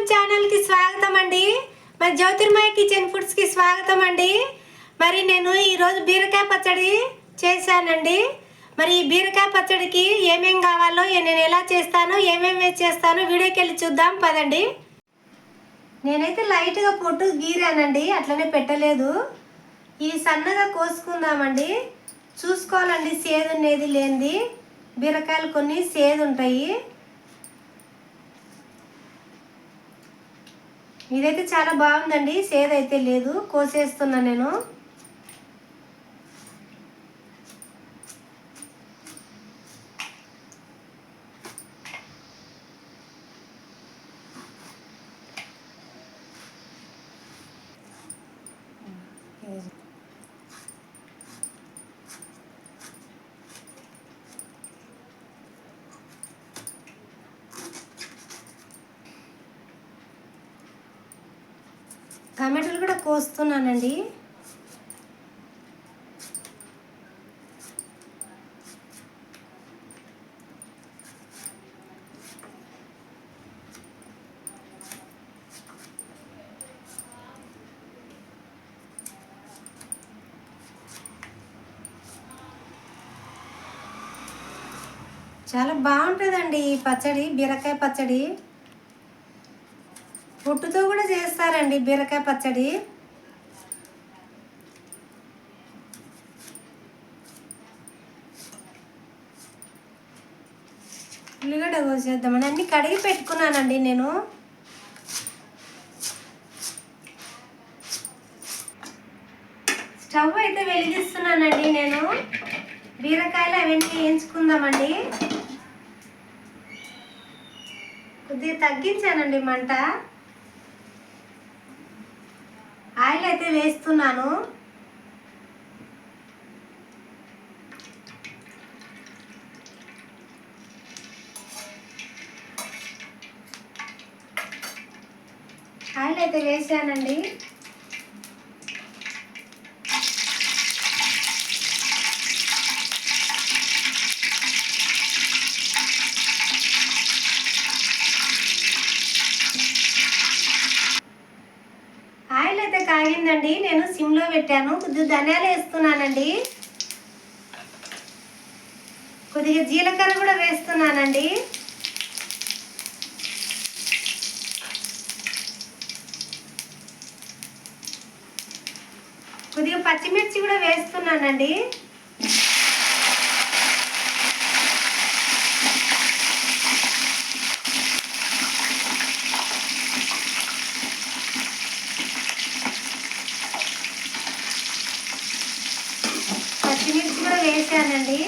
YouTube ఛానల్కి స్వాగతం అండి. మరి జ్యోతిర్మయ కిచెన్ ఫుడ్స్కి స్వాగతం అండి. మరి నేను ఈరోజు బీరకాయ పచ్చడి చేశానండి. మరి ఈ బీరకాయ పచ్చడికి ఏమేం కావాలో నేను ఎలా చేస్తానో ఏమేమి చేస్తానో వీడియోకి వెళ్ళి చూద్దాం పదండి. నేనైతే లైట్గా పొట్టు గీరానండి, అట్లనే పెట్టలేదు. ఈ సన్నగా కోసుకుందామండి. చూసుకోవాలండి సేదు అనేది లేనిది. బీరకాయలు కొన్ని సేదు ఉంటాయి. ఇదైతే చాలా బాగుందండి, సేదు అయితే లేదు. కోసేస్తున్నా నేను. టమాటాలు కూడా కోస్తున్నానండి. చాలా బాగుంటుందండి ఈ పచ్చడి, బీరకాయ పచ్చడి. పొట్టుతో కూడా చేస్తారండి బీరకాయ పచ్చడి. ఉల్లిగడ్డ కోసేద్దామని అన్ని కడిగి పెట్టుకున్నానండి నేను. స్టవ్ అయితే వెలిగిస్తున్నానండి నేను. బీరకాయలు అవన్నీ వేయించుకుందామండి. కొద్దిగా తగ్గించానండి మంట. ఆయిల్ అయితే వేస్తున్నాను. ఆయిల్ అయితే వేసానండి. ఆయిల్ అయితే కాగిందండి, నేను సిమ్లో పెట్టాను. కొద్దిగా ధనియాలు వేస్తున్నానండి. కొద్దిగా జీలకర్ర కూడా వేస్తున్నానండి. కొద్దిగా పచ్చిమిర్చి కూడా వేస్తున్నానండి. పచ్చిమిర్చి కూడా వేసానండి.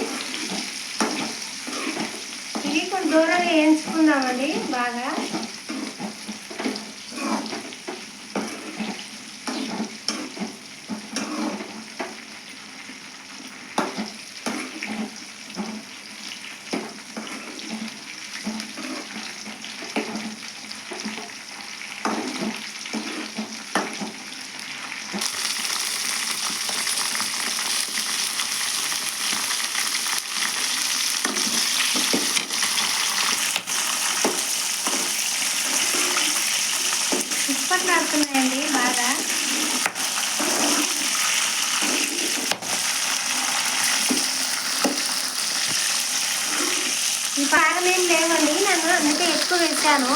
ఇవి కొంచెం దూరంగా వేయించుకుందామండి బాగా. ఉప్పట్లాడుతున్నాయండి బాగా. ఈ కారం ఏం లేవండి, నేను అందుకే ఎక్కువ వేసాను.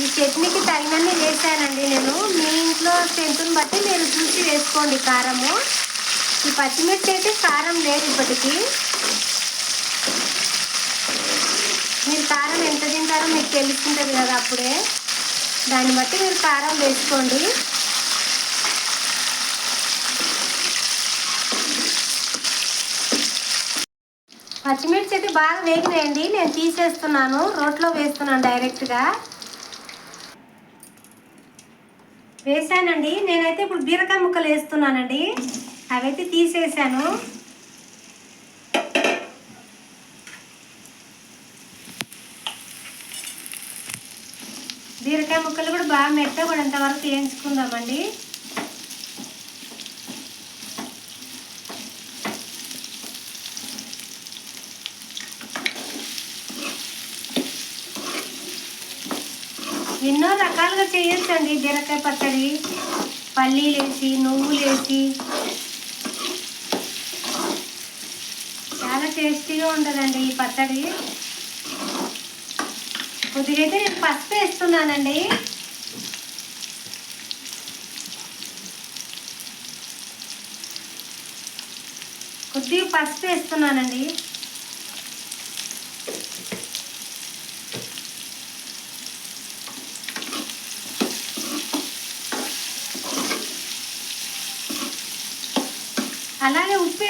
ఈ చట్నీకి తగినన్ని వేసానండి నేను. మీ ఇంట్లో సెంటుని బట్టి మీరు చూసి వేసుకోండి కారము. ఈ పచ్చిమిర్చి అయితే కారం లేదు ఇప్పటికీ. మీరు కారం ఎంత తింటారో మీకు తెలుస్తుంటుంది కదా అప్పుడే. దాన్ని బట్టి మీరు కారం వేసుకోండి. పచ్చిమిర్చి అయితే బాగా వేగినాయండి, నేను తీసేస్తున్నాను. రోట్లో వేస్తున్నాను డైరెక్ట్గా. వేసానండి. నేనైతే ఇప్పుడు బీరకాయ ముక్కలు వేస్తున్నానండి. అవైతే తీసేసాను. బీరకాయ ముక్కలు కూడా బాగా మెత్తబడేంత వరకు వేయించుకుందామండి. ఎన్నో రకాలుగా చేయొచ్చండి బీరకాయ పచ్చడి. పల్లీలు వేసి, నువ్వులు వేసి చాలా టేస్టీగా ఉంటుందండి ఈ పచ్చడి. కొద్దిగా అయితే నేను పసుపు వేస్తున్నానండి. కొద్దిగా పసుపు వేస్తున్నానండి. అలాగే ఉప్పు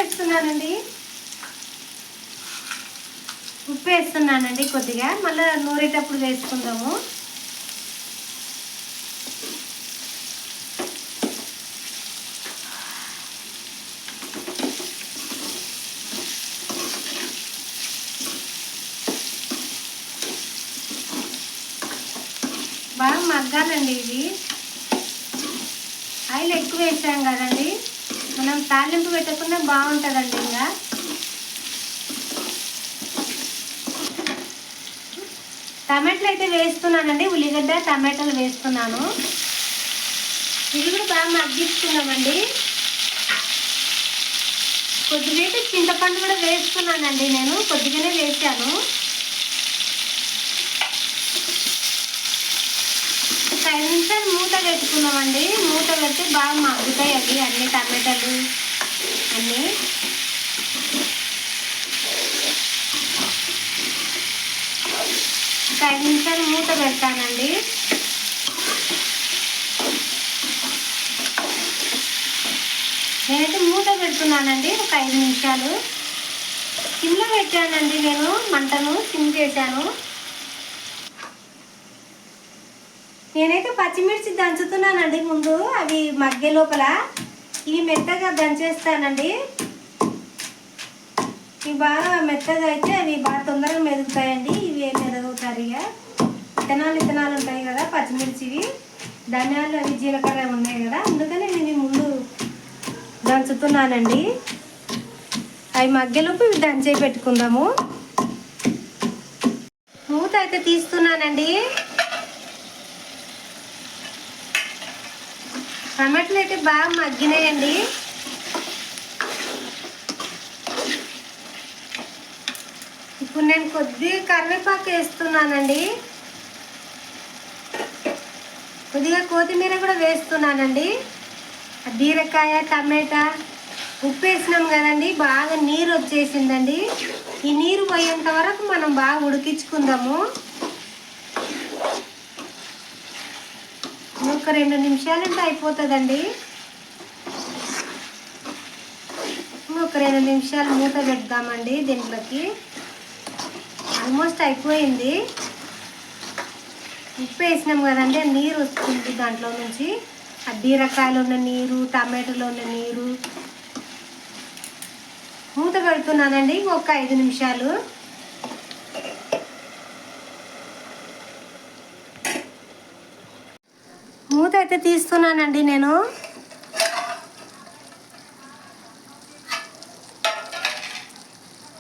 వేస్తున్నానండి. కొద్దిగా మళ్ళీ నూరేటప్పుడు వేసుకుందాము. బాగా మగ్గాలండి ఇది. ఆయిల్ ఎక్కువ వేసాం కదండి, మనం తాలింపు పెట్టకుండా బాగుంటుందండి. ఇంకా టమాటాలు అయితే వేస్తున్నానండి. ఉల్లిగడ్డ టమాటాలు వేస్తున్నాను. ఇది కూడా బాగా మగ్గించుకున్నామండి. కొద్దిగా అయితే చింతపండు కూడా వేస్తున్నానండి. నేను కొద్దిగానే వేసాను. ఒక 5 నిమిషాలు మూత పెట్టుకున్నామండి. మూత పెడితే బాగా మగ్గుతాయి అవి అన్ని టమాటాలు అన్నీ. ఒక 5 నిమిషాలు మూత పెడతానండి. నేనైతే మూత పెడుతున్నానండి ఒక 5 నిమిషాలు. సిమ్లో పెట్టానండి, నేను మంటను సిమ్ చేశాను. నేనైతే పచ్చిమిర్చి దంచుతున్నానండి ముందు, అవి మగ్గే లోపల. ఇవి మెత్తగా దంచేస్తానండి. ఇవి బాగా మెత్తగా అయితే అవి బాగా తొందరగా మెదుగుతాయండి. ఇవి మెదగవు సరిగా. విత్తనాలు ఉంటాయి కదా పచ్చిమిర్చివి, ధనియాలు అవి జీలకర్ర ఉన్నాయి కదా, అందుకని నేను ఇవి ముందు దంచుతున్నానండి. అవి మగ్గెలోపు ఇవి దంచే పెట్టుకుందాము. మూత అయితే తీస్తున్నానండి. టమాటాలు అయితే బాగా మగ్గినాయండి. ఇప్పుడు నేను కొద్దిగా కరివేపాకు వేస్తున్నానండి. కొద్దిగా కొత్తిమీర కూడా వేస్తున్నానండి. బీరకాయ టమాటా ఉప్పు వేసినాం కదండి, బాగా నీరు వచ్చేసిందండి. ఈ నీరు పోయేంత వరకు మనం బాగా ఉడికించుకుందాము. ఒక 2 నిమిషాలంటే అయిపోతుందండి. ఒక 2 నిమిషాలు మూత పెడదామండి. దీంట్లోకి ఆల్మోస్ట్ అయిపోయింది. ఉప్పు వేసినాం కదండి, నీరు వస్తుంది దాంట్లో నుంచి. ఆ బీరకాయలో ఉన్న నీరు, టమాటోలో ఉన్న నీరు. మూత పెడుతున్నానండి ఒక 5 నిమిషాలు. మూత అయితే తీస్తున్నానండి నేను.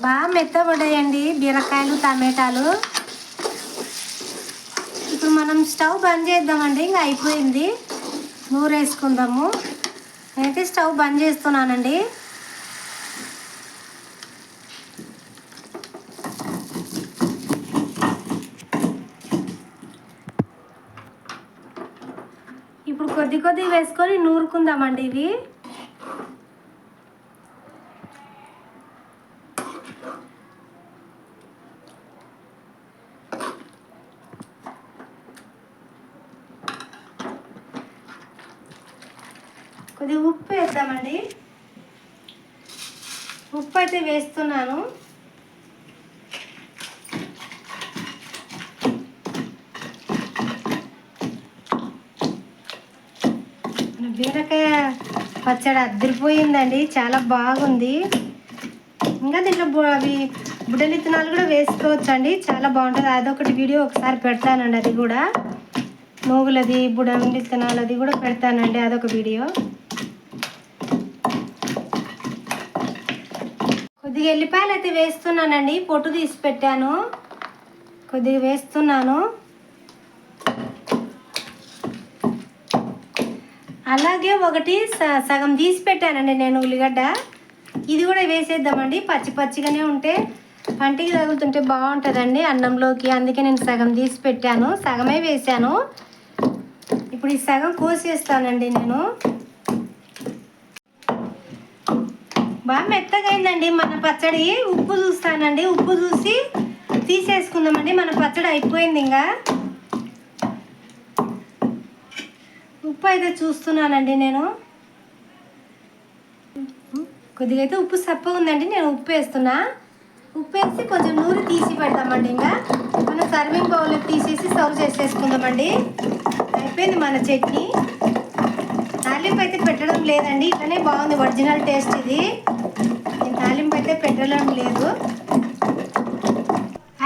బాగా మెత్తబడ్డాయండి బీరకాయలు టమాటాలు. ఇప్పుడు మనం స్టవ్ బంద్ చేద్దామండి. ఇంకా అయిపోయింది, నూరు వేసుకుందాము. నేనైతే స్టవ్ బంద్ చేస్తున్నానండి. ఇప్పుడు కొద్ది వేసుకొని నూరుకుందామండి ఇవి. కొద్దిగా ఉప్పు వేద్దామండి. ఉప్పు అయితే వేస్తున్నాను. బీరకాయ పచ్చడి అద్దరిపోయిందండి, చాలా బాగుంది. ఇంకా దీంట్లో అవి బుడ్డలి విత్తనాలు కూడా వేసుకోవచ్చు అండి, చాలా బాగుంటుంది. అదొకటి వీడియో ఒకసారి పెడతానండి. అది కూడా నువ్వులది బుడ్డలి విత్తనాలు అది కూడా పెడతానండి, అదొక వీడియో. కొద్దిగా ఎల్లిపాయలు అయితే వేస్తున్నానండి, పొట్టు తీసి పెట్టాను. కొద్దిగా వేస్తున్నాను. అలాగే ఒకటి సగం తీసి పెట్టానండి నేను ఉల్లిగడ్డ. ఇది కూడా వేసేద్దామండి. పచ్చి పచ్చిగానే ఉంటే పంటికి తగులుతుంటే బాగుంటుందండి అన్నంలోకి. అందుకే నేను సగం తీసి పెట్టాను, సగమే వేసాను. ఇప్పుడు ఈ సగం కోసేస్తానండి నేను. బాగా మెత్తగా అయిందండి మన పచ్చడి. ఉప్పు చూస్తానండి, ఉప్పు చూసి తీసేసుకుందామండి. మన పచ్చడి అయిపోయింది. ఇంకా ఉప్పు అయితే చూస్తున్నానండి నేను. కొద్దిగా అయితే ఉప్పు సప్పగా ఉందండి, నేను ఉప్పు వేస్తున్నా. ఉప్పు వేసి కొంచెం నూనె తీసి పెడతామండి. ఇంకా మనం సర్వింగ్ బౌల్లోకి తీసేసి సర్వ్ చేసేసుకుందామండి. అయిపోయింది మన చట్నీ. తాలింపు అయితే పెట్టడం లేదండి, ఇట్లనే బాగుంది ఒరిజినల్ టేస్ట్ ఇది. నేను తాలింపు అయితే పెట్టడం లేదు.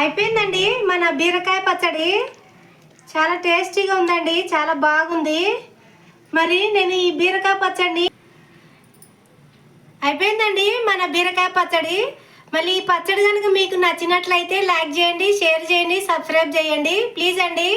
అయిపోయిందండి మన బీరకాయ పచ్చడి. చాలా టేస్టీగా ఉందండి, చాలా బాగుంది. మరి నేను ఈ బీరకాయ పచ్చడిని అయిపోయిందండి మన బీరకాయ పచ్చడి. మళ్ళీ ఈ పచ్చడి కనుక మీకు నచ్చినట్లయితే లైక్ చేయండి, షేర్ చేయండి, సబ్స్క్రైబ్ చేయండి ప్లీజ్ అండి.